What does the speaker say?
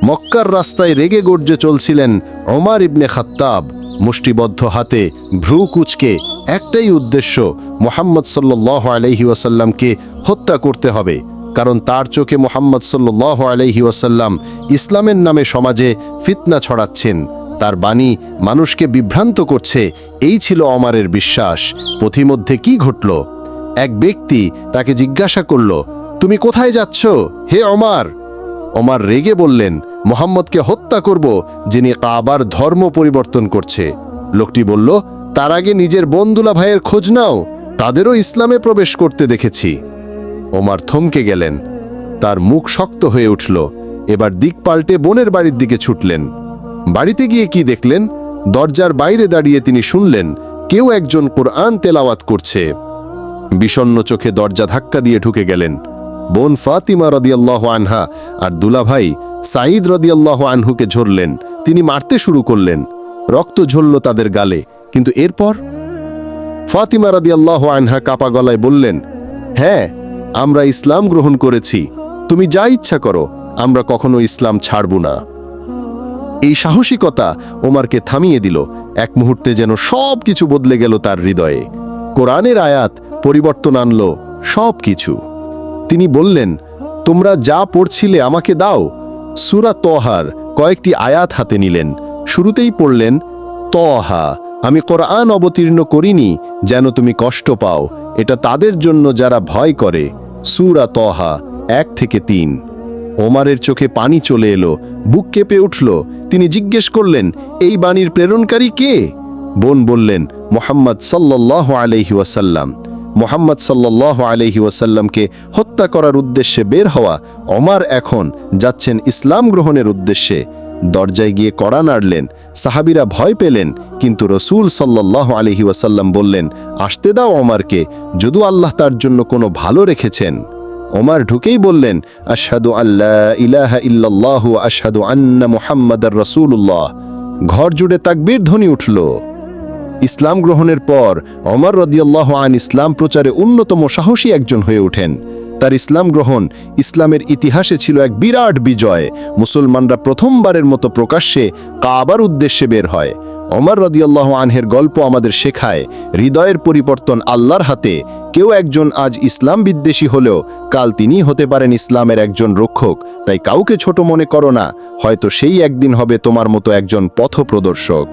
মক্কার রাস্তায় রেগে গর্জে চলছিলেন ওমর ইবনে খাত্তাব, মুষ্টিবদ্ধ হাতে, ভ্রু কুঁচকে, একটাই উদ্দেশ্য, মুহাম্মদ সাল্লাল্লাহু আলাইহি ওয়াসাল্লামকে হত্যা করতে হবে। কারণ তার চোখে মুহাম্মদ সাল্লাল্লাহু আলাইহি ওয়াসাল্লাম ইসলামের নামে সমাজে ফিতনা ছড়াচ্ছেন, তার বাণী মানুষকে বিভ্রান্ত করছে, এই ছিল ওমরের বিশ্বাস। পথিমধ্যে কি ঘটল? এক ব্যক্তি তাকে জিজ্ঞাসা করল, তুমি কোথায় যাচ্ছ হে ওমর? ওমর রেগে বললেন, মুহাম্মদকে হত্যা করব, যিনি কাবার ধর্ম পরিবর্তন করছে। লোকটি বলল, তার আগে নিজের বন্ধুলা ভাইয়ের খোঁজ নাও, তাদেরও ইসলামে প্রবেশ করতে দেখেছি। ওমর থমকে গেলেন, তার মুখ শক্ত হয়ে উঠল। এবার দিক পাল্টে বোনের বাড়ির দিকে ছুটলেন। বাড়িতে গিয়ে কি দেখলেন? দরজার বাইরে দাঁড়িয়ে তিনি শুনলেন কেউ একজন কুরআন তেলাওয়াত করছে। বিষণ্ণ চোখে দরজা ধাক্কা দিয়ে ঢুকে গেলেন। বোন ফাতিমা রাদিয়াল্লাহু আনহা আর দুলাভাই সাঈদ রাদিয়াল্লাহু আনহুকে ঝরলেন। তিনি মারতে শুরু করলেন। রক্ত ঝরল তাদের গালে। কিন্তু এরপর ফাতিমা রাদিয়াল্লাহু আনহা কাপা গলায় বললেন, হ্যাঁ, আমরা ইসলাম গ্রহণ করেছি, তুমি যা ইচ্ছা করো, আমরা কখনো ইসলাম ছাড়ব না। এই সাহসিকতা ওমরকে থামিয়ে দিল। এক মুহূর্তে যেন সব কিছু বদলে গেল তার হৃদয়ে। কোরআনের আয়াত পরিবর্তন আনল সব কিছু। তিনি বললেন, তোমরা যা পড়ছিলে আমাকে দাও। সূরা তহার কয়েকটি আয়াত হাতে নিলেন। শুরুতেই পড়লেন, তহা, আমি কোরআন অবতীর্ণ করিনি যেন তুমি কষ্ট পাও, এটা তাদের জন্য যারা ভয় করে। সূরা তহা 1 থেকে 3। ওমরের চোখে পানি চলে এলো, বুক কেঁপে উঠল। তিনি জিজ্ঞেস করলেন, এই বাণীর প্রেরণকারী কে? বোন বললেন, মুহাম্মদ সাল্লাল্লাহু আলাইহি ওয়াসাল্লাম। মুহাম্মদ সাল্লাল্লাহু আলাইহি ওয়াসাল্লামকে হত্যা করার উদ্দেশ্যে বের হওয়া ওমর এখন যাচ্ছেন ইসলাম গ্রহণের উদ্দেশ্যে। দরজায় গিয়ে কড়া নাড়লেন। সাহাবীরা ভয় পেলেন, কিন্তু রাসূল সাল্লাল্লাহু আলাইহি ওয়াসাল্লাম বললেন, আসতে দাও ওমরকে, যদিও আল্লাহ তার জন্য কোনো ভালো রেখেছেন। ওমর ঢুকেই বললেন, আশহাদু আল্লা ইলাহা ইল্লাল্লাহু ওয়া আশহাদু আন্না মুহাম্মাদার রাসূলুল্লাহ। ঘর জুড়ে তাকবীর ধ্বনি উঠল। ইসলাম গ্রহণের পর ওমর রাদিয়াল্লাহু আনহু ইসলাম প্রচারে অন্যতম সাহসী একজন হয়ে ওঠেন। তার ইসলাম গ্রহণ ইসলামের ইতিহাসে ছিল এক বিরাট বিজয়। মুসলমানরা প্রথমবারের মতো প্রকাশ্যে কাবার উদ্দেশ্যে বের হয়। ওমর রাদিয়াল্লাহু আনহুর গল্প আমাদের শেখায়, হৃদয়ের পরিবর্তন আল্লাহর হাতে। কেউ একজন আজ ইসলাম বিদ্বেষী হলেও কাল তিনি হতে পারেন ইসলামের একজন রক্ষক। তাই কাউকে ছোট মনে করো না, হয়তো সেই একদিন হবে তোমার মতো একজন পথপ্রদর্শক।